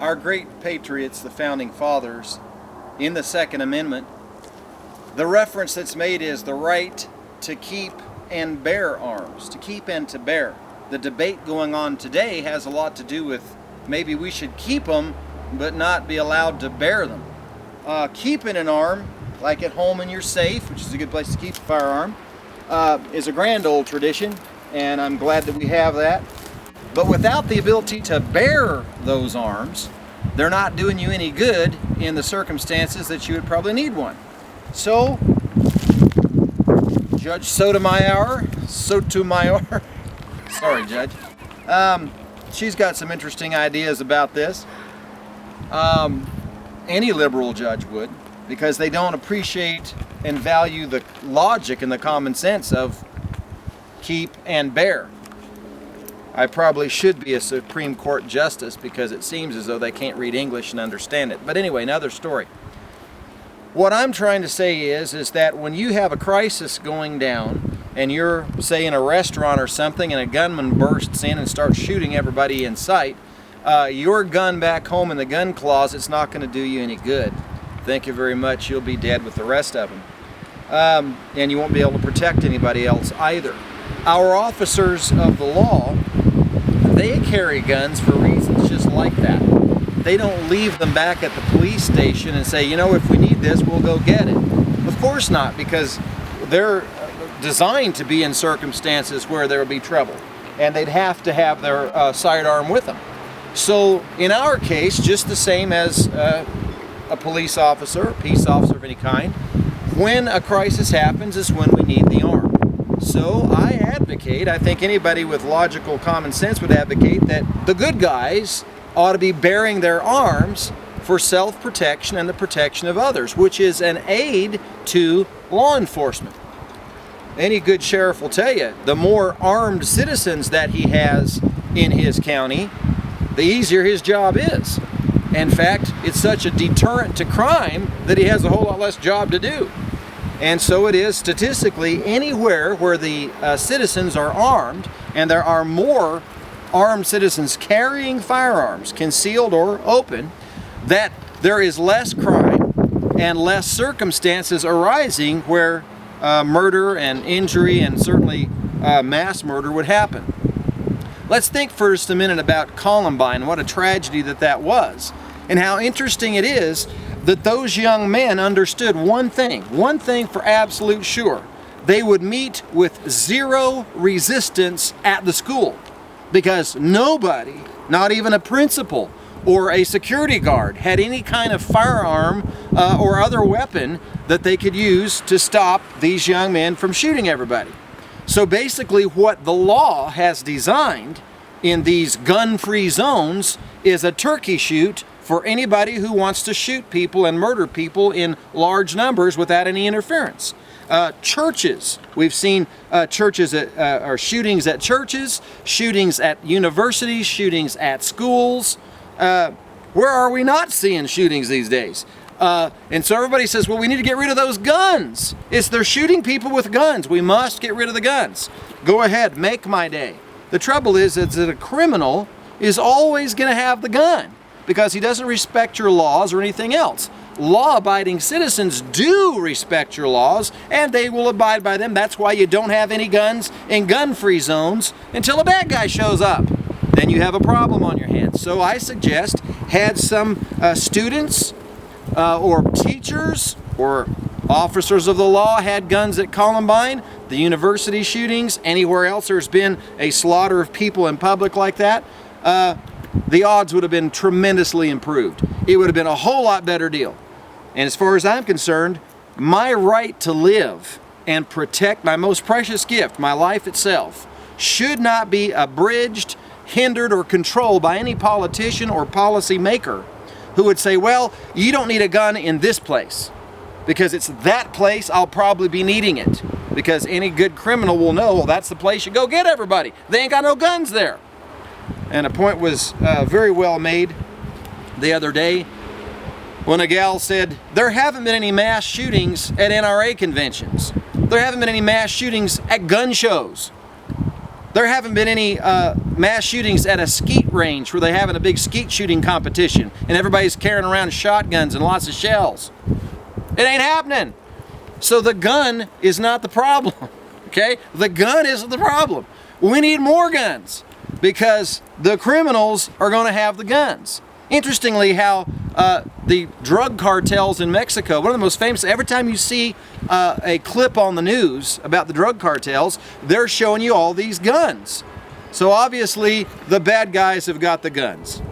our great patriots, the founding fathers, in the Second Amendment, the reference that's made is the right to keep and bear arms, to keep and to bear. The debate going on today has a lot to do with maybe we should keep them but not be allowed to bear them. Keeping an arm, like at home in your safe, which is a good place to keep a firearm, is a grand old tradition, and I'm glad that we have that. But without the ability to bear those arms, they're not doing you any good in the circumstances that you would probably need one. So, Judge Sotomayor, sorry, Judge, she's got some interesting ideas about this. Any liberal judge would, because they don't appreciate and value the logic and the common sense of keep and bear. I probably should be a Supreme Court justice because it seems as though they can't read English and understand it. But anyway, another story. What I'm trying to say is that when you have a crisis going down and you're, say, in a restaurant or something and a gunman bursts in and starts shooting everybody in sight, your gun back home in the gun closet's not going to do you any good. Thank you very much. You'll be dead with the rest of them. And you won't be able to protect anybody else either. Our officers of the law, they carry guns for reasons just like that. They don't leave them back at the police station and say, you know, if we need this, we'll go get it. Of course not, because they're designed to be in circumstances where there will be trouble, and they'd have to have their sidearm with them. So in our case, just the same as a police officer, a peace officer of any kind, when a crisis happens is when we need the arm. So I advocate, I think anybody with logical common sense would advocate that the good guys ought to be bearing their arms for self-protection and the protection of others, which is an aid to law enforcement. Any good sheriff will tell you, the more armed citizens that he has in his county, the easier his job is. In fact, it's such a deterrent to crime that he has a whole lot less job to do. And so it is statistically anywhere where the citizens are armed, and there are more armed citizens carrying firearms, concealed or open, that there is less crime and less circumstances arising where murder and injury and certainly mass murder would happen. Let's think for just a minute about Columbine, what a tragedy that was, and how interesting it is that those young men understood one thing for absolute sure. They would meet with zero resistance at the school because nobody, not even a principal or a security guard, had any kind of firearm or other weapon that they could use to stop these young men from shooting everybody. So basically what the law has designed in these gun-free zones is a turkey shoot for anybody who wants to shoot people and murder people in large numbers without any interference. Churches, we've seen churches or shootings at churches, shootings at universities, shootings at schools. Where are we not seeing shootings these days? And so everybody says, well, we need to get rid of those guns. They're shooting people with guns. We must get rid of the guns. Go ahead, make my day. The trouble is that a criminal is always going to have the gun because he doesn't respect your laws or anything else. Law-abiding citizens do respect your laws, and they will abide by them. That's why you don't have any guns in gun-free zones until a bad guy shows up. Then you have a problem on your hands. So I suggest had some students or teachers or officers of the law had guns at Columbine, the university shootings, anywhere else there's been a slaughter of people in public like that, the odds would have been tremendously improved. It would have been a whole lot better deal. And as far as I'm concerned, my right to live and protect my most precious gift, my life itself, should not be abridged, hindered, or controlled by any politician or policy maker who would say, well, you don't need a gun in this place because it's that place I'll probably be needing it. Because any good criminal will know, well, that's the place you go get everybody. They ain't got no guns there. And a point was very well made the other day when a gal said, there haven't been any mass shootings at NRA conventions. There haven't been any mass shootings at gun shows. There haven't been any mass shootings at a skeet range where they're having a big skeet shooting competition and everybody's carrying around shotguns and lots of shells. It ain't happening. So the gun is not the problem, okay? The gun isn't the problem. We need more guns because the criminals are going to have the guns. Interestingly, how the drug cartels in Mexico, one of the most famous, every time you see a clip on the news about the drug cartels, they're showing you all these guns. So obviously, the bad guys have got the guns.